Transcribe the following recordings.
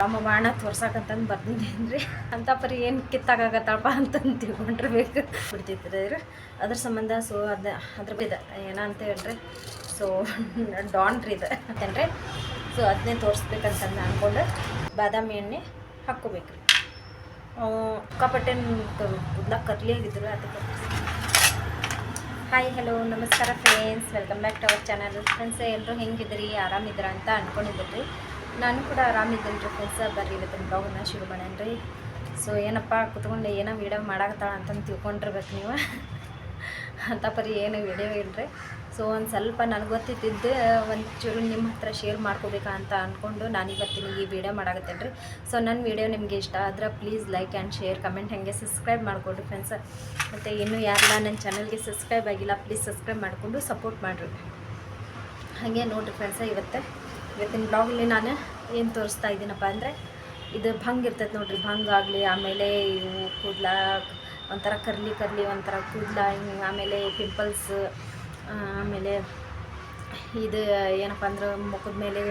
ರಾಮಬಾಣ ತೋರ್ಸಕಂತಂದು ಬರ್ದಿದ್ದೀನಿ ರೀ ಅಂತ ಪರಿ ಏನು ಕಿತ್ತಾಗತ್ತಪ್ಪ ಅಂತಂದು ತಿಳ್ಕೊಂಡಿರ್ಬೇಕು ಬಿಡ್ತಿತ್ತು ರೀ ಅದ್ರ ಸಂಬಂಧ. ಸೊ ಅದ್ರ ಇದೆ ಏನಂತ ಹೇಳ್ರಿ, ಸೊ ಡಾನ್ ರೀ ಇದು ಅಂತೇನ್ರಿ. ಸೊ ಅದನ್ನೇ ತೋರಿಸ್ಬೇಕಂತಂದು ಅಂದ್ಕೊಂಡು ಬಾದಾಮಿ ಎಣ್ಣೆ ಹಾಕ್ಕೋಬೇಕು ರೀ. ಸಿಕ್ಕಾಪಟ್ಟೆ ಕೂದಲ ಕರ್ಲಿ ಆಗಿದ್ರು ಅದಕ್ಕೆ. ಹಾಯ್ ಹಲೋ ನಮಸ್ಕಾರ friends, welcome back to our channel. Friends ಎಲ್ಲರೂ ಹೆಂಗಿದ್ರಿ, ಆರಾಮಿದ್ದೀರ ಅಂತ ಅಂದ್ಕೊಂಡಿದ್ರಿ. ನಾನು ಕೂಡ ಆರಾಮಿದ್ದೀನಿ ರೀ ಫ್ರೆಂಡ್ಸ್. ಬರ್ರಿ ಇವತ್ತಿನ ಬ್ಲಾಗನ್ನ ಶುರು ಮಾಡೋಣ ರೀ. ಸೊ ಏನಪ್ಪ ಕುತ್ಕೊಂಡು ಏನೋ ವೀಡಿಯೋ ಮಾಡಾಕತ್ತಾಳ ಅಂತಂದು ತಿಳ್ಕೊಂಡಿರ್ಬೇಕು ನೀವು ಅಂತ ಪರಿ ಏನು ವೀಡಿಯೋ ಇಲ್ಲರಿ. ಸೊ ಒಂದು ಸ್ವಲ್ಪ ನನಗೆ ಗೊತ್ತಿದ್ದು ಒಂಚೂರು ನಿಮ್ಮ ಹತ್ರ ಶೇರ್ ಮಾಡ್ಕೋಬೇಕಾ ಅಂತ ಅಂದ್ಕೊಂಡು ನಾನು ಇವತ್ತಿನ ಈ ವಿಡಿಯೋ ಮಾಡಾಕತ್ತೇನೆ ರೀ. ಸೊ ನನ್ನ ವಿಡಿಯೋ ನಿಮಗೆ ಇಷ್ಟ ಆದ್ರೆ please like and share comment ಹಾಗೆ ಸಬ್ಸ್ಕ್ರೈಬ್ ಮಾಡಿಕೊಡ್ರಿ ಫ್ರೆಂಡ್ಸ್. ಮತ್ತು ಇನ್ನೂ ಯಾರೆಲ್ಲ ನನ್ನ ಚಾನಲ್ಗೆ ಸಬ್ಸ್ಕ್ರೈಬ್ ಆಗಿಲ್ಲ ಪ್ಲೀಸ್ ಸಬ್ಸ್ಕ್ರೈಬ್ ಮಾಡಿಕೊಂಡು ಸಪೋರ್ಟ್ ಮಾಡಿರಿ. ಹಾಗೆ ನೋಡಿರಿ ಫ್ರೆಂಡ್ಸ, ಇವತ್ತಿನ ಬ್ಲಾಗಲ್ಲಿ ನಾನು ಏನು ತೋರಿಸ್ತಾ ಇದ್ದೀನಪ್ಪ ಅಂದರೆ, ಇದು ಭಂಗ್ ಇರ್ತೈತೆ ನೋಡಿರಿ. ಭಂಗ್ ಆಗಲಿ, ಆಮೇಲೆ ಇವು ಕೂದಲ ಒಂಥರ ಕರ್ಲಿ ಒಂಥರ ಕೂದಲ ಹಿಂಗೆ, ಆಮೇಲೆ ಪಿಂಪಲ್ಸ್, ಆಮೇಲೆ ಇದು ಏನಪ್ಪ ಅಂದ್ರೆ ಮುಖದ ಮೇಲೆ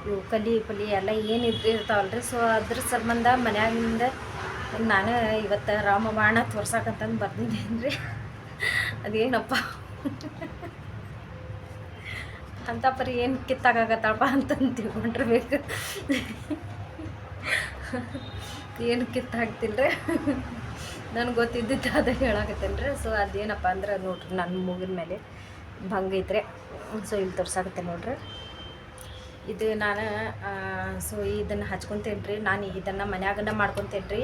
ಇವು ಕಲಿ ಎಲ್ಲ ಏನು ಇರ್ತಾವಲ್ರಿ. ಸೊ ಅದ್ರ ಸಂಬಂಧ ಮನ್ಯಾಗಿಂದ ನಾನು ಇವತ್ತು ರಾಮಬಾಣ ತೋರ್ಸಕಂತಂದು ಬರ್ದಿದ್ದೀನಿ ರೀ. ಅದೇನಪ್ಪ ಅಂತ ಪರಿ ಏನು ಕಿತ್ತಾಗತ್ತಪ್ಪ ಅಂತಂದು ತಿಳ್ಕೊಂಡಿರ್ಬೇಕು. ಏನು ಕಿತ್ತಾಗ್ತಿಲ್ಲ ರೀ, ನನಗೆ ಗೊತ್ತಿದ್ದಿತ್ತು ಅದೇ ಹೇಳಾಕತ್ತೇನೆ ರೀ. ಸೊ ಅದೇನಪ್ಪ ಅಂದ್ರೆ ನೋಡ್ರಿ, ನನ್ನ ಮೂಗಿನ ಮೇಲೆ ಭಂಗ ಐತ್ರಿ. ಸೊ ಇಲ್ಲಿ ತೋರ್ಸಾಕತ್ತೇನೆ ನೋಡ್ರಿ. ಇದು ನಾನು ಸೊ ಇದನ್ನು ಹಚ್ಕೊತೇನೆ ರೀ. ನಾನು ಇದನ್ನು ಮನ್ಯಾಗನ ಮಾಡ್ಕೊತೇನೆ ರೀ.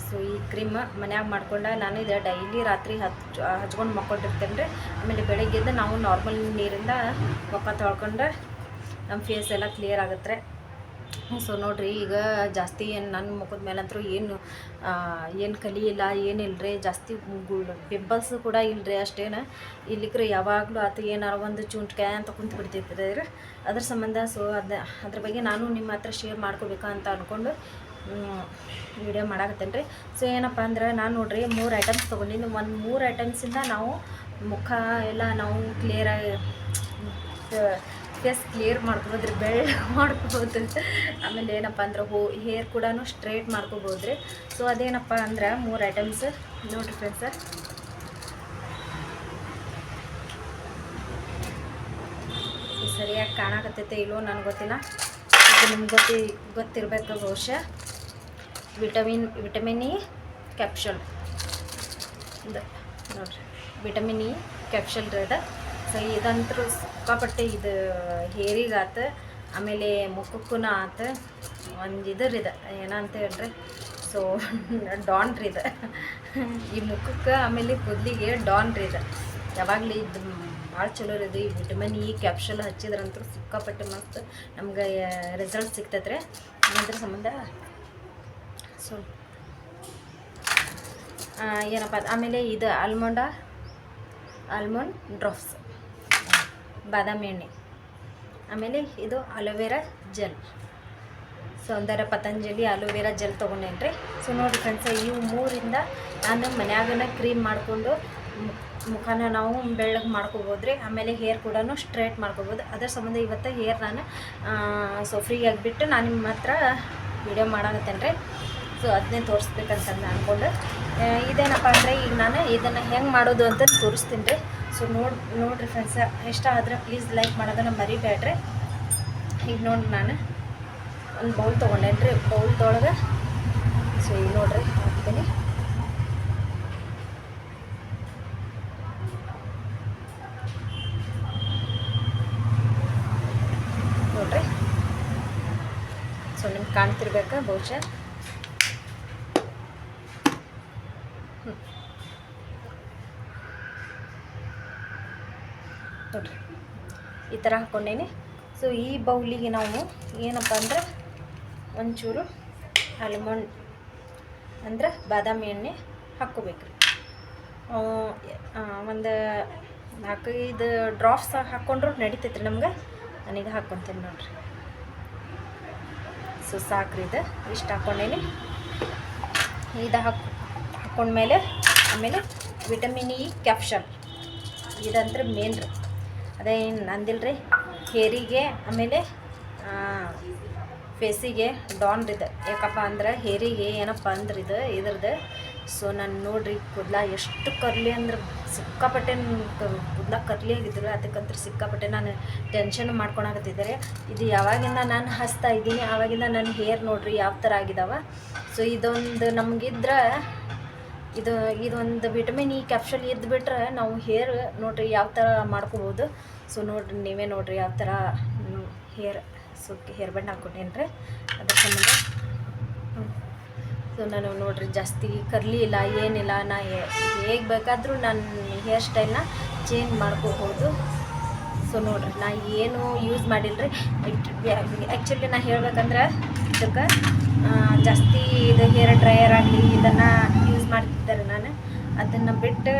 ಸೊ ಈ ಕ್ರೀಮ್ ಮನ್ಯಾಗ ಮಾಡ್ಕೊಂಡು ನಾನು ಇದು ಡೈಲಿ ರಾತ್ರಿ ಹಚ್ಕೊಂಡು ಮಕ್ಕೊಂಡಿರ್ತೇನೆ ರೀ. ಆಮೇಲೆ ಬೆಳಗ್ಗೆದ್ದು ನಾವು ನಾರ್ಮಲ್ ನೀರಿಂದ ಮುಖ ತೊಳ್ಕೊಂಡು ನಮ್ಮ ಫೇಸ್ ಎಲ್ಲ ಕ್ಲಿಯರ್ ಆಗುತ್ತೆ ರೀ. ಸೊ ನೋಡಿರಿ, ಈಗ ಜಾಸ್ತಿ ಏನು ನನ್ನ ಮುಖದ ಮೇಲಂತರೂ ಏನು ಕಲಿ ಇಲ್ಲ, ಏನಿಲ್ಲ ರೀ. ಜಾಸ್ತಿ ಪಿಂಪಲ್ಸ್ ಕೂಡ ಇಲ್ಲರಿ ಅಷ್ಟೇನು. ಇಲ್ಲಿಕ್ರೆ ಯಾವಾಗಲೂ ಆತ ಏನಾರು ಒಂದು ಚುಂಟ್ಕಾಯ ಅಂತ ಕುಂತು ಬಿಡ್ತಿರ್ತದೆ ರೀ. ಅದ್ರ ಸಂಬಂಧ ಸೊ ಅದ್ರ ಬಗ್ಗೆ ನಾನು ನಿಮ್ಮ ಹತ್ರ ಶೇರ್ ಮಾಡ್ಕೋಬೇಕಾ ಅಂತ ಅಂದ್ಕೊಂಡು ವಿಡಿಯೋ ಮಾಡಾಕತ್ತೇನೆ ರೀ. ಸೊ ಏನಪ್ಪ ಅಂದ್ರೆ ನಾನು ನೋಡಿರಿ 3 ಐಟಮ್ಸ್ ತೊಗೊಂಡಿದ್ದು. ಒಂದು 3 ಐಟಮ್ಸಿಂದ ನಾವು ಮುಖ ಎಲ್ಲ ನಾವು ಕ್ಲಿಯರಾಗಿ ಫೇಸ್ ಕ್ಲಿಯರ್ ಮಾಡ್ಕೊಬೋದು ರೀ, ಬೆಳ್ಳ ಮಾಡ್ಕೋಬೋದು. ಆಮೇಲೆ ಏನಪ್ಪ ಅಂದ್ರೆ ಹೇರ್ ಕೂಡ ಸ್ಟ್ರೇಟ್ ಮಾಡ್ಕೋಬೋದು ರೀ. ಸೊ ಅದೇನಪ್ಪ ಅಂದ್ರೆ 3 ಐಟಮ್ಸ್ ನೋಡಿರಿ ಫ್ರೆಂಡ್ಸ. ಸರಿಯಾಗಿ ಕಾಣಕತ್ತೈತೆ ಇಲ್ಲೋ ನನಗೆ ಗೊತ್ತಿಲ್ಲ. ಇದು ನಿಮ್ಗೆ ಗೊತ್ತಿರಬೇಕು ಬಹುಶಃ. ವಿಟಮಿನ್ ಇ ಕ್ಯಾಪ್ಶೂಲ್ ಇದು ನೋಡಿರಿ, ವಿಟಮಿನ್ ಇ ಕ್ಯಾಪ್ಶೂಲ್ ರೀ ಅದು. ಸೊ ಇದಂತರೂ ಸಿಕ್ಕಾಪಟ್ಟೆ ಇದು ಹೇರಿಗಾತ, ಆಮೇಲೆ ಮುಖಕ್ಕೂ ಆತು. ಒಂದು ಇದ್ರಿದೆ ಏನಂತ ಹೇಳ್ರಿ, ಸೊ ಡಾನ್ ರೀ ಇದು. ಈ ಮುಖಕ್ಕೆ ಆಮೇಲೆ ಕೂದಲಿಗೆ ಡಾನ್ ರೀ ಇದು. ಯಾವಾಗಲೂ ಇದು ಭಾಳ ಚಲೋ ರೀ ಇದು. ಈ ವಿಟಮಿನ್ ಇ ಕ್ಯಾಪ್ಶೂಲ್ ಹಚ್ಚಿದ್ರಂತೂ ಸಿಕ್ಕಾಪಟ್ಟೆ ಮಸ್ತ್ ನಮ್ಗೆ ರಿಸಲ್ಟ್ ಸಿಗ್ತೈತೆ ರೀ. ಅದ್ರ ಸಂಬಂಧ ಸೊ ಏನಪ್ಪ ಆಮೇಲೆ ಇದು ಆಲ್ಮಂಡ್ ಡ್ರಾಪ್ಸ್, ಬಾದಾಮಿ ಎಣ್ಣೆ, ಆಮೇಲೆ ಇದು ಅಲೋವೆರಾ ಜೆಲ್, ಸೌಂದರ್ಯ ಪತಂಜಲಿ ಅಲೋವೆರಾ ಜೆಲ್ ತೊಗೊಂಡೇನಿ ರೀ. ಸೊ ನೋಡಿ ಫ್ರೆಂಡ್ಸ್, ಇವು 3ರಿಂದ ನಾನು ಮನ್ಯಾಗನ ಕ್ರೀಮ್ ಮಾಡಿಕೊಂಡು ಮುಖನ ನಾವು ಬೆಳ್ಳಗೆ ಮಾಡ್ಕೋಬೋದು ರೀ. ಆಮೇಲೆ ಹೇರ್ ಕೂಡ ಸ್ಟ್ರೇಟ್ ಮಾಡ್ಕೋಬೋದು. ಅದರ ಸಂಬಂಧ ಇವತ್ತು ಹೇರ್ ನಾನು ಸೊ ಫ್ರೀ ಆಗಿಬಿಟ್ಟು ನಾನು ನಿಮ್ಮ ಹತ್ರ ವಿಡಿಯೋ ಮಾಡಾಕತ್ತೇನೆ ರೀ. ಸೊ ಅದನ್ನೇ ತೋರಿಸ್ಬೇಕಂತಂದು ಅಂದ್ಕೊಂಡು ಇದೇನಪ್ಪ ಅಂದರೆ, ಈಗ ನಾನು ಇದನ್ನು ಹೆಂಗೆ ಮಾಡೋದು ಅಂತ ತೋರಿಸ್ತೀನಿ ರೀ. ಸೊ ನೋಡಿರಿ ಫ್ರೆಂಡ್ಸ, ಇಷ್ಟ ಆದರೆ ಪ್ಲೀಸ್ ಲೈಕ್ ಮಾಡೋದನ್ನು ಮರಿಬೇಡ್ರಿ. ಈಗ ನೋಡಿ ನಾನು ಒಂದು ಬೌಲ್ ತೊಗೊಂಡೇನಿ ರೀ. ಬೌಲ್ದೊಳಗೆ ಸೊ ಈಗ ನೋಡಿರಿ ಹಾಕ್ತೀನಿ. ನೋಡಿರಿ, ಸೊ ನಿಮ್ಗೆ ಕಾಣ್ತಿರ್ಬೇಕಾ ಬಹುಶಃ. ನೋಡಿರಿ ಈ ಥರ ಹಾಕ್ಕೊಂಡೇನಿ. ಸೊ ಈ ಬೌಲಿಗೆ ನಾವು ಏನಪ್ಪ ಅಂದ್ರೆ ಒಂಚೂರು ಆಲ್ಮಂಡ್ ಅಂದ್ರೆ ಬಾದಾಮಿ ಎಣ್ಣೆ ಹಾಕ್ಕೋಬೇಕು ರೀ. ಒಂದು 4-5 ಡ್ರಾಪ್ಸ್ ಹಾಕ್ಕೊಂಡ್ರು ನಡಿತೈತೆ ರೀ ನಮ್ಗೆ. ನಾನೀಗ ಹಾಕ್ಕೊತೀನಿ ನೋಡಿರಿ. ಸೊ ಸಾಕ್ರಿ, ಇದು ಇಷ್ಟು ಹಾಕ್ಕೊಂಡೇನಿ. ಇದು ಹಾಕ್ಕೊಂಡ್ಮೇಲೆ ಆಮೇಲೆ ವಿಟಮಿನ್ ಇ ಕ್ಯಾಪ್ಶೂಲ್ ಇದಂದ್ರೆ ಮೇನ್ ರೀ. ಅದೇ ಏನು ಅಂದಿಲ್ಲ ರೀ, ಹೇರಿಗೆ ಆಮೇಲೆ ಫೇಸಿಗೆ ಡಾನ್ ಇದೆ. ಯಾಕಪ್ಪ ಅಂದ್ರೆ ಹೇರಿಗೆ ಏನಪ್ಪ ಅಂದ್ರೆ ಇದ್ರದ್ದು ಸೊ ನಾನು ನೋಡ್ರಿ ಕೂದಲ ಎಷ್ಟು ಕರ್ಲಿ ಅಂದ್ರೆ ಸಿಕ್ಕಾಪಟ್ಟೆ ಕೂದಲ ಕರ್ಲಿ ಆಗಿದ್ರು. ಅದಕ್ಕಂತೂ ಸಿಕ್ಕಾಪಟ್ಟೆ ನಾನು ಟೆನ್ಷನ್ ಮಾಡ್ಕೊಳಕತ್ತಿದ್ದಾರೆ. ಇದು ಯಾವಾಗಿಂದ ನಾನು ಹಚ್ತಾ ಇದ್ದೀನಿ ಆವಾಗಿಂದ ನನ್ನ ಹೇರ್ ನೋಡ್ರಿ ಯಾವ ಥರ ಆಗಿದಾವ. ಸೊ ಇದೊಂದು ನಮಗಿದ್ರೆ ಇದೊಂದು ವಿಟಮಿನ್ ಇ ಕ್ಯಾಪ್ಸೂಲ್ ಇದ್ದುಬಿಟ್ರೆ ನಾವು ಹೇರ್ ನೋಡ್ರಿ ಯಾವ ಥರ ಮಾಡ್ಕೋಬೋದು. ಸೊ ನೋಡ್ರಿ ನೀವೇ ನೋಡ್ರಿ ಯಾವ ಥರ ಹೇರ್ ಬ್ಯಾಂಡ್ ಹಾಕ್ಕೊಟ್ಟೇನು ರೀ ಅದ್ರ ಸಂಬಂಧ. ಸೊ ನಾನು ನೋಡ್ರಿ ಜಾಸ್ತಿ ಕರ್ಲಿ ಇಲ್ಲ ಏನಿಲ್ಲ. ನಾ ಹೇಗೆ ಬೇಕಾದರೂ ನನ್ನ ಹೇರ್ ಸ್ಟೈಲ್ನ ಚೇಂಜ್ ಮಾಡ್ಕೋಬೋದು. ಸೊ ನೋಡ್ರಿ ನಾ ಏನು ಯೂಸ್ ಮಾಡಿಲ್ಲ ರೀ. ಆ್ಯಕ್ಚುಲಿ ನಾ ಹೇಳ್ಬೇಕಂದ್ರೆ ಇದಕ್ಕೆ ಜಾಸ್ತಿ ಇದು ಹೇರ್ ಡ್ರೈಯರ್ ಆಗಲಿ ಇದನ್ನು ಯೂಸ್ ಮಾಡ್ತಿದ್ದಾರೆ. ನಾನು ಅದನ್ನು ಬಿಟ್ಟು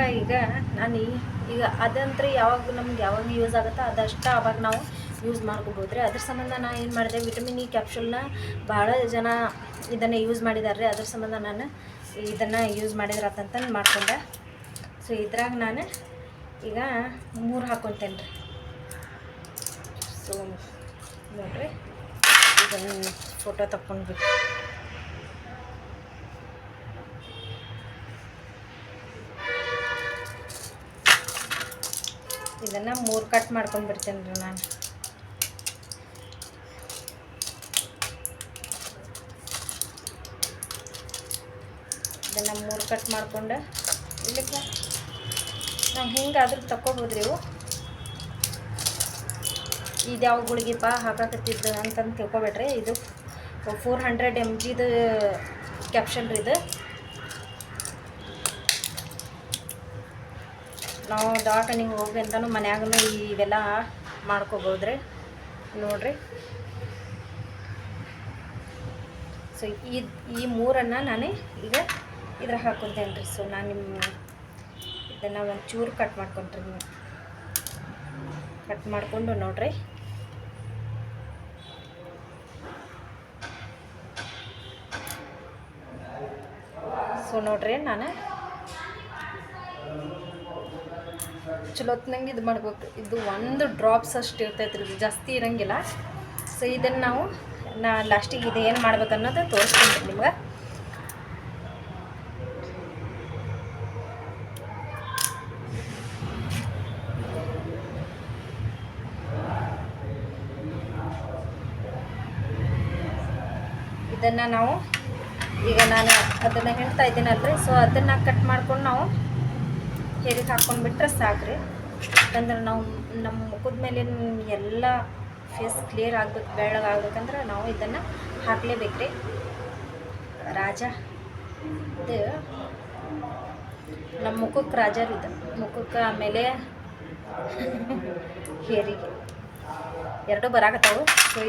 ನಾನು ಈಗ ಅದಂದ್ರೆ ಯಾವಾಗ ಯೂಸ್ ಆಗುತ್ತೋ ಅದಷ್ಟು ಆವಾಗ ನಾವು ಯೂಸ್ ಮಾಡ್ಕೋಬೋದು ರೀ. ಅದ್ರ ಸಂಬಂಧ ನಾನು ಏನು ಮಾಡಿದೆ, ವಿಟಮಿನ್ ಇ ಕ್ಯಾಪ್ಸೂಲ್ನ ಭಾಳ ಜನ ಇದನ್ನು ಯೂಸ್ ಮಾಡಿದ್ದಾರೆ ರೀ. ಅದ್ರ ಸಂಬಂಧ ನಾನು ಇದನ್ನು ಯೂಸ್ ಮಾಡಿದ್ರಂತ ಮಾಡ್ಕೊಂಡೆ. ಸೊ ಇದ್ರಾಗ ನಾನು ಈಗ 3 ಹಾಕ್ಕೊತೇನೆ ರೀ. ಸೊ ನೋಡಿರಿ ಇದನ್ನು ಫೋಟೋ ತಗೊಂಡ್ಬಿಟ್ಟು ಇದನ್ನು 3 ಕಟ್ ಮಾಡ್ಕೊಂಡು ಬಿಡ್ತೇನೆ ರೀ ನಾನು. ಇದನ್ನು 3 ಕಟ್ ಮಾಡ್ಕೊಂಡು ಇಲ್ಲಕ್ಕೆ ನಾವು ಹಿಂಗಾದ್ರೂ ತಗೋಬೋದು ರೀ. ಇದು ಯಾವ ಗುಳಿಗೆಪ್ಪ ಹಾಕಾಕತ್ತಿದ್ದು ಅಂತಂದು ತಿಳ್ಕೊಬೇಡ್ರಿ. ಇದು 400 mg ಕ್ಯಾಪ್ಸೂಲ್ ರೀ. ಇದು ನಾವು ದವಾಖಾನೆಗೆ ಹೋಗಿ ಅಂತಲೂ ಮನ್ಯಾಗೂ ಇವೆಲ್ಲ ಮಾಡ್ಕೋಬೋದ್ರಿ ನೋಡ್ರಿ. ಸೊ ಈ 3ಅನ್ನು ನಾನು ಈಗ ಇದ್ರಾಗ ಹಾಕ್ಕೊತೇನೆ ರೀ. ಸೊ ನಾನು ಇದನ್ನು ಒಂಚೂರು ಕಟ್ ಮಾಡ್ಕೊಂಡ್ರಿ. ನೀವು ಕಟ್ ಮಾಡಿಕೊಂಡು ನೋಡ್ರಿ. ಸೊ ನೋಡ್ರಿ ನಾನು ಚಲೋತ್ನಂಗೆ ಇದು ಮಾಡ್ಬೇಕು. ಇದು 1 ಡ್ರಾಪ್ಸ್ ಅಷ್ಟು ಇರ್ತೈತೆ ರೀ, ಜಾಸ್ತಿ ಇರೋಂಗಿಲ್ಲ. ಸೊ ಇದನ್ನು ನಾ ಲಾಸ್ಟಿಗೆ ಇದು ಏನು ಮಾಡ್ಬೇಕು ಅನ್ನೋದು ತೋರಿಸ್ತೀನಿ ರೀ ನಿಮ್ಗೆ. ಇದನ್ನು ನಾವು ಈಗ ನಾನು ಅದನ್ನು ಹೇಳ್ತಾ ಇದ್ದೀನಲ್ರಿ. ಸೊ ಅದನ್ನು ಕಟ್ ಮಾಡ್ಕೊಂಡು ನಾವು ಹೇರಿಗೆ ಹಾಕ್ಕೊಂಡ್ಬಿಟ್ರೆ ಸಾಕ್ರಿ. ಯಾಕಂದ್ರೆ ನಾವು ನಮ್ಮ ಮುಖದ ಮೇಲೆ ಎಲ್ಲ ಫೇಸ್ ಕ್ಲಿಯರ್ ಆಗ್ಬೇಕು, ಬೆಳ್ಳಗಾಗ್ಬೇಕಂದ್ರೆ ನಾವು ಇದನ್ನು ಹಾಕಲೇಬೇಕು ರೀ. ರಾಜ ಇದು ನಮ್ಮ ಮುಖಕ್ಕೆ ರಾಜರು ಇದು ಮುಖಕ್ಕೆ, ಆಮೇಲೆ ಹೇರಿಗೆ ಎರಡೂ ಬರಾಕತ್ತಾವು. ಸೊ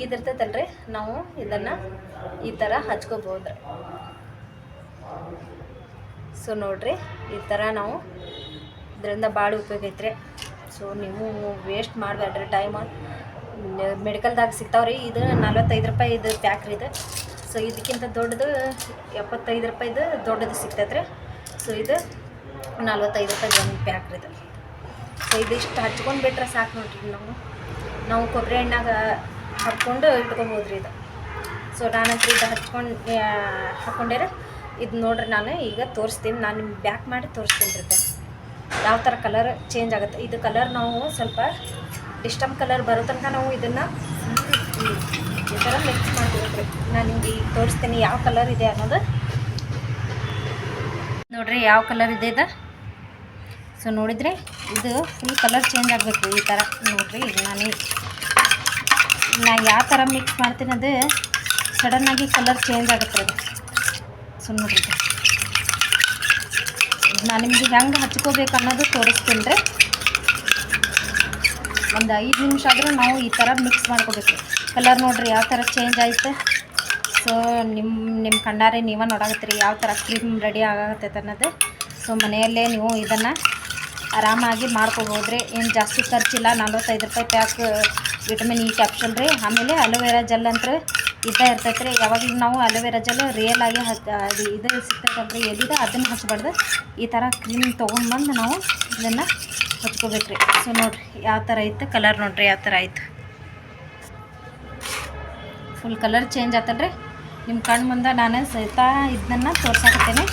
ಇದಿರ್ತೈತಲ್ರಿ, ನಾವು ಇದನ್ನು ಈ ಥರ ಹಚ್ಕೋಬೋದು. ಸೊ ನೋಡಿರಿ ಈ ಥರ ನಾವು ಇದರಿಂದ ಭಾಳ ಉಪಯೋಗ ಐತ್ರಿ. ಸೊ ನೀವು ವೇಸ್ಟ್ ಮಾಡಬೇಡ್ರಿ ಟೈಮ್. ಮೆಡಿಕಲ್ದಾಗ ಸಿಗ್ತಾವ್ರಿ. ಇದು 45 ರೂಪಾಯಿ ಇದು ಪ್ಯಾಕ್ ರೀ ಇದು. ಸೊ ಇದಕ್ಕಿಂತ ದೊಡ್ಡದು 75 ರೂಪಾಯಿದು ದೊಡ್ಡದು ಸಿಗ್ತೈತ್ರಿ. ಸೊ ಇದು 45 ರೂಪಾಯಿ ಒಂದು ಪ್ಯಾಕ್ ರೀ ಇದು. ಸೊ ಇದಿಷ್ಟು ಹಚ್ಕೊಂಡು ಬಿಟ್ರೆ ಸಾಕು ನೋಡ್ರಿ. ನಾವು ಕೊಬ್ಬರಿ ಎಣ್ಣಾಗ ಹಾಕ್ಕೊಂಡು ಇಟ್ಕೊಬೋದ್ರಿ ಇದು. ಸೊ ನಾನಂತೂ ಇದು ಹಾಕ್ಕೊಂಡ್ರೆ ಇದು ನೋಡ್ರಿ. ನಾನು ಈಗ ತೋರಿಸ್ತೀನಿ, ನಾನು ನಿಮ್ಗೆ ಬ್ಯಾಕ್ ಮಾಡಿ ತೋರಿಸ್ತೀನಿ ರೀ. ಯಾವ ಥರ ಕಲರ್ ಚೇಂಜ್ ಆಗುತ್ತೆ. ಇದು ಕಲರ್ ನಾವು ಸ್ವಲ್ಪ ಡಿಸ್ಟಮ್ ಕಲರ್ ಬರೋ ತನಕ ನಾವು ಇದನ್ನು ಈ ಥರ ಮಿಕ್ಸ್ ಮಾಡ್ತೀವಿ. ನಾನು ನಿಮ್ಗೆ ಈಗ ತೋರಿಸ್ತೀನಿ ಯಾವ ಕಲರ್ ಇದೆ ಅನ್ನೋದು. ನೋಡಿರಿ ಯಾವ ಕಲರ್ ಇದೆ ಇದು. ಸೊ ನೋಡಿದರೆ ಇದು ಫುಲ್ ಕಲರ್ ಚೇಂಜ್ ಆಗಬೇಕು ಈ ಥರ ನೋಡಿರಿ. ಈಗ ನಾನು ಯಾವ ಥರ ಮಿಕ್ಸ್ ಮಾಡ್ತೀನಿ ಅದು ಸಡನ್ನಾಗಿ ಕಲರ್ ಚೇಂಜ್ ಆಗುತ್ತೆ ಅದು. ಸೊ ನೋಡಿರಿ ನಾನು ನಿಮಗೆ ಹೆಂಗೆ ಹಚ್ಕೋಬೇಕು ಅನ್ನೋದು ತೋರಿಸ್ತೀನಿ ರೀ. ಒಂದು 5 ನಿಮಿಷ ಆದರೂ ನಾವು ಈ ಥರ ಮಿಕ್ಸ್ ಮಾಡ್ಕೋಬೇಕು. ಕಲರ್ ನೋಡಿರಿ ಯಾವ ಥರ ಚೇಂಜ್ ಆಯಿತು. ಸೊ ನಿಮ್ಮ ಕಣ್ಣಾರೆ ನೀವೇ ನೋಡಾಕತ್ತೀರಿ ಯಾವ ಥರ ಕ್ರೀಮ್ ರೆಡಿ ಆಗತ್ತೈತೆ ಅನ್ನೋದು. ಸೊ ಮನೆಯಲ್ಲೇ ನೀವು ಇದನ್ನು ಆರಾಮಾಗಿ ಮಾಡ್ಕೋಬೋದ್ರಿ. ಏನು ಜಾಸ್ತಿ ಖರ್ಚಿಲ್ಲ. 45 ರೂಪಾಯಿ ಪ್ಯಾಕ್ ವಿಟಮಿನ್ ಇ ಕ್ಯಾಪ್ಸೂಲ್ ರೀ. ಆಮೇಲೆ ಅಲೋವೆರಾ ಜೆಲ್ ಅಂತ ಇದ್ದೇ ಇರ್ತೈತೆ ರೀ. ಯಾವಾಗಲೂ ನಾವು ಅಲೋವೆರಾ ಜೆಲ್ ರಿಯಲ್ ಆಗಿ ಅದು ಇದು ಸಿಗ್ತೈತಲ್ರಿ ಎಲ್ಲಿದೆ ಅದನ್ನು ಹಚ್ಬಾರ್ದು. ಈ ಥರ ಕ್ರೀಮ್ ತೊಗೊಂಡ್ಬಂದು ನಾವು ಇದನ್ನು ಹಚ್ಕೋಬೇಕು ರೀ. ಸೊ ನೋಡಿರಿ ಯಾವ ಥರ ಐತೆ ಕಲರ್ ನೋಡಿರಿ ಯಾವ ಥರ ಆಯಿತು. ಫುಲ್ ಕಲರ್ ಚೇಂಜ್ ಆತಲ್ರಿ. ನಿಮ್ಮ ಕಣ್ಣು ಮುಂದೆ ನಾನು ಸಹಿತ ಇದನ್ನು ತೋರ್ಸಾಕತ್ತೇನೆ.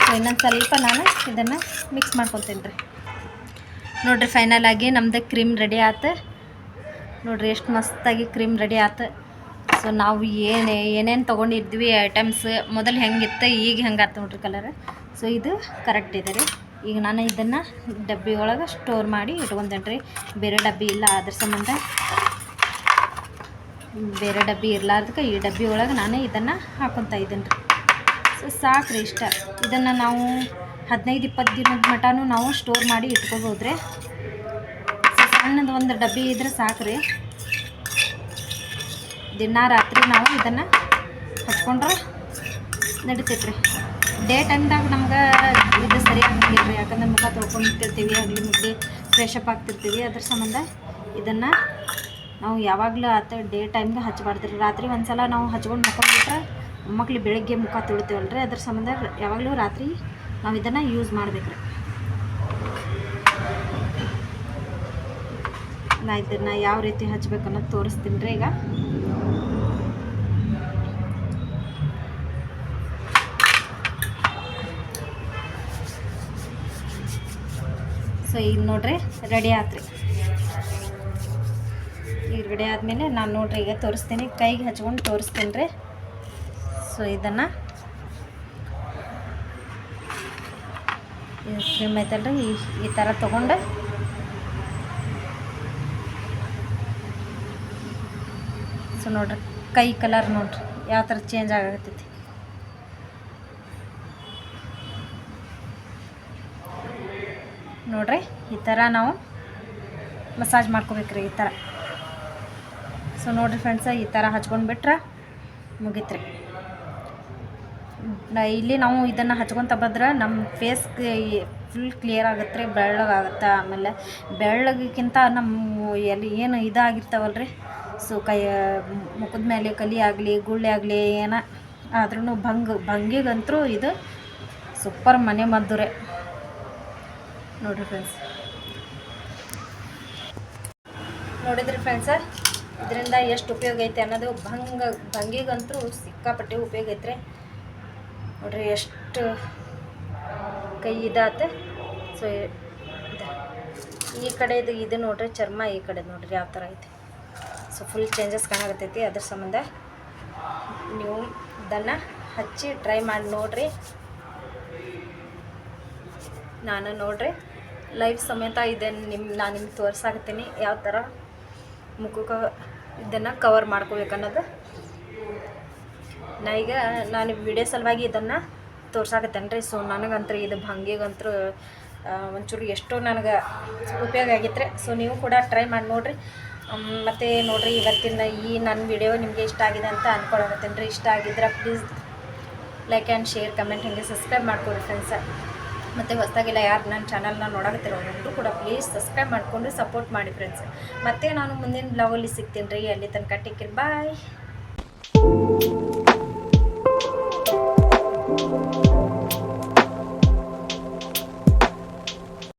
ಸೊ ಇನ್ನೊಂದು ಸ್ವಲ್ಪ ನಾನು ಇದನ್ನು ಮಿಕ್ಸ್ ಮಾಡ್ಕೊತೀನಿ ರೀ. ನೋಡಿರಿ ಫೈನಲ್ ಆಗಿ ನಮ್ಮದು ಕ್ರೀಮ್ ರೆಡಿ ಆಯ್ತು. ನೋಡಿರಿ ಎಷ್ಟು ಮಸ್ತಾಗಿ ಕ್ರೀಮ್ ರೆಡಿ ಆಯ್ತು. ಸೊ ನಾವು ಏನೇನು ತೊಗೊಂಡಿದ್ವಿ ಐಟಮ್ಸ್ ಮೊದಲು ಹೆಂಗಿತ್ತು ಈಗ ಹೆಂಗೆ ಆಯ್ತು ನೋಡಿರಿ ಕಲರ್. ಸೊ ಇದು ಕರೆಕ್ಟ್ ಇದೆ ರೀ. ಈಗ ನಾನು ಇದನ್ನು ಡಬ್ಬಿ ಒಳಗೆ ಸ್ಟೋರ್ ಮಾಡಿ ಇಟ್ಕೊತೇನೆ ರೀ. ಬೇರೆ ಡಬ್ಬಿ ಇಲ್ಲ, ಅದ್ರ ಸಂಬಂಧ ಬೇರೆ ಡಬ್ಬಿ ಇರಲಾರ್ದಕ್ಕೆ ಈ ಡಬ್ಬಿ ಒಳಗೆ ನಾನು ಇದನ್ನು ಹಾಕ್ಕೊತಾ ಇದ್ದೀನಿ ರೀ. ಸೊ ಸಾಕು ರೀ ಇಷ್ಟ. ಇದನ್ನು ನಾವು 15-20 ದಿನದ ಮಟನೂ ನಾವು ಸ್ಟೋರ್ ಮಾಡಿ ಇಟ್ಕೋಬೋದು ರೀ. ಸೊ ಸಣ್ಣದು ಒಂದು ಡಬ್ಬಿ ಇದ್ರೆ ಸಾಕು ರೀ. ದಿನ ರಾತ್ರಿ ನಾವು ಇದನ್ನು ಹಚ್ಕೊಂಡ್ರೆ ನಡಿತೈತೆ ರೀ. ಡೇ ಟೈಮ್ದಾಗ ನಮ್ಗೆ ಇದು ಸರಿಯಾಗಿಲ್ಲ ರೀ. ಯಾಕಂದ್ರೆ ಮುಖ ತೊಳ್ಕೊಂತಿರ್ತೀವಿ, ಆಗಲಿ ಮುದ್ದೆ ಫ್ರೆಶಪ್ ಆಗ್ತಿರ್ತೀವಿ. ಅದ್ರ ಸಂಬಂಧ ಇದನ್ನು ನಾವು ಯಾವಾಗಲೂ ಡೇ ಟೈಮ್ಗೆ ಹಚ್ಚಬಾರ್ದು ರೀ. ರಾತ್ರಿ ಒಂದು ಸಲ ನಾವು ಹಚ್ಕೊಂಡು ಮಕ್ಕೊಂಡ್ಬಿಟ್ರೆ ಮಕ್ಳು ಬೆಳಗ್ಗೆ ಮುಖ ತೊಳಿತೀವಲ್ಲ ರೀ. ಅದ್ರ ಸಂಬಂಧ ಯಾವಾಗಲೂ ರಾತ್ರಿ ನಾವು ಇದನ್ನು ಯೂಸ್ ಮಾಡ್ಬೇಕು ರೀ. ನಾ ಇದನ್ನು ಯಾವ ರೀತಿ ಹಚ್ಬೇಕು ಅನ್ನೋದು ತೋರಿಸ್ತೀನಿ ರೀ ಈಗ. ಸೊ ಈಗ ನೋಡ್ರಿ ರೆಡಿ ಆತ್ರಿ. ಈಗ ರೆಡಿ ಆದಮೇಲೆ ನಾನು ನೋಡ್ರಿ ಈಗ ತೋರಿಸ್ತೀನಿ, ಕೈಗೆ ಹಚ್ಕೊಂಡು ತೋರಿಸ್ತೀನಿ ರೀ. ಸೊ ಇದನ್ನು ಕ್ರೀಮ್ ಐತಲ್ರಿ, ಈ ಥರ ತೊಗೊಂಡು ಸೊ ನೋಡ್ರಿ ಕೈ ಕಲರ್ ನೋಡ್ರಿ ಯಾವ ಥರ ಚೇಂಜ್ ಆಗತ್ತೈತಿ. ನೋಡ್ರಿ ಈ ಥರ ನಾವು ಮಸಾಜ್ ಮಾಡ್ಕೋಬೇಕ್ರಿ ಈ ಥರ. ಸೊ ನೋಡಿರಿ ಫ್ರೆಂಡ್ಸ, ಈ ಥರ ಹಚ್ಕೊಂಡು ಬಿಟ್ರೆ ಮುಗೀತ್ರಿ. ಇಲ್ಲಿ ನಾವು ಇದನ್ನು ಹಚ್ಕೊತ ಬಂದ್ರೆ ನಮ್ಮ ಫೇಸ್ಗೆ ಫುಲ್ ಕ್ಲಿಯರ್ ಆಗುತ್ತೆ ರೀ, ಬೆಳ್ಳಗಾಗುತ್ತೆ. ಆಮೇಲೆ ಬೆಳ್ಳಗಿಕ್ಕಿಂತ ನಮ್ಮ ಎಲ್ಲಿ ಏನು ಇದಾಗಿರ್ತಾವಲ್ಲ ರೀ, ಸೊ ಮುಖದ ಮೇಲೆ ಕಲಿ ಆಗಲಿ ಗುಳ್ಳೆ ಆಗಲಿ ಏನೋ ಆದ್ರೂ ಭಂಗಿಗಂತೂ ಇದು ಸೂಪರ್ ಮನೆ ಮದ್ದು ರೀ. ನೋಡಿರಿ ಫ್ರೆಂಡ್ಸ್, ನೋಡಿದ್ರಿ ಫ್ರೆಂಡ್ಸ, ಇದರಿಂದ ಎಷ್ಟು ಉಪಯೋಗ ಐತೆ ಅನ್ನೋದು. ಭಂಗಿಗಂತೂ ಸಿಕ್ಕಾಪಟ್ಟೆ ಉಪಯೋಗ ಐತ್ರಿ. ನೋಡ್ರಿ ಎಷ್ಟು ಕೈ ಇದಾತ. ಸೊ ಈ ಕಡೆದು ಇದು ನೋಡ್ರಿ ಚರ್ಮ, ಈ ಕಡೆ ನೋಡ್ರಿ ಯಾವ ಥರ ಐತೆ. ಸೊ ಫುಲ್ ಚೇಂಜಸ್ ಕಾಣಾಗತ್ತೈತಿ. ಅದ್ರ ಸಂಬಂಧ ನೀವು ಇದನ್ನು ಹಚ್ಚಿ ಟ್ರೈ ಮಾಡಿ ನೋಡಿರಿ. ನಾನು ನೋಡ್ರಿ ಲೈವ್ ಸಮೇತ ನಾನು ನಿಮ್ಗೆ ತೋರ್ಸಾಕತ್ತೀನಿ ಯಾವ ಥರ ಮುಖಕ್ಕೆ ಇದನ್ನು ಕವರ್ ಮಾಡ್ಕೋಬೇಕನ್ನೋದು. ನಾನು ವಿಡಿಯೋ ಸಲುವಾಗಿ ಇದನ್ನು ತೋರ್ಸಾಕತ್ತೇನೆ ರೀ. ಸೊ ನನಗಂತೂ ಇದು ಭಂಗಿಗಂತೂ ಒಂಚೂರು ಎಷ್ಟೋ ನನಗೆ ಉಪಯೋಗ ಆಗೈತ್ರಿ. ಸೊ ನೀವು ಕೂಡ ಟ್ರೈ ಮಾಡಿ ನೋಡಿರಿ. ಮತ್ತು ನೋಡಿರಿ ಇವತ್ತಿನ ನನ್ನ ವಿಡಿಯೋ ನಿಮಗೆ ಇಷ್ಟ ಆಗಿದೆ ಅಂತ ಅಂದ್ಕೊಳಕತ್ತೇನೆ ರೀ. ಇಷ್ಟ ಆಗಿದ್ರೆ please like and share, comment, ಹಾಗೆ ಸಬ್ಸ್ಕ್ರೈಬ್ ಮಾಡ್ಕೊಡಿ ಫ್ರೆಂಡ್ಸ. ಮತ್ತು ಹೊಸದಾಗಿಲ್ಲ ಯಾರು ನನ್ನ ಚಾನಲ್ನ ನೋಡಕತ್ತಿರೋರು ಕೂಡ ಪ್ಲೀಸ್ ಸಬ್ಸ್ಕ್ರೈಬ್ ಮಾಡಿಕೊಂಡು ಸಪೋರ್ಟ್ ಮಾಡಿ ಫ್ರೆಂಡ್ಸ್. ಮತ್ತು ನಾನು ಮುಂದಿನ ಬ್ಲಾಗಲ್ಲಿ ಸಿಗ್ತೀನಿ ರೀ. ಅಲ್ಲಿ ತನಕ ಟೇಕ್ ಕೇರ್, ಬಾಯ್.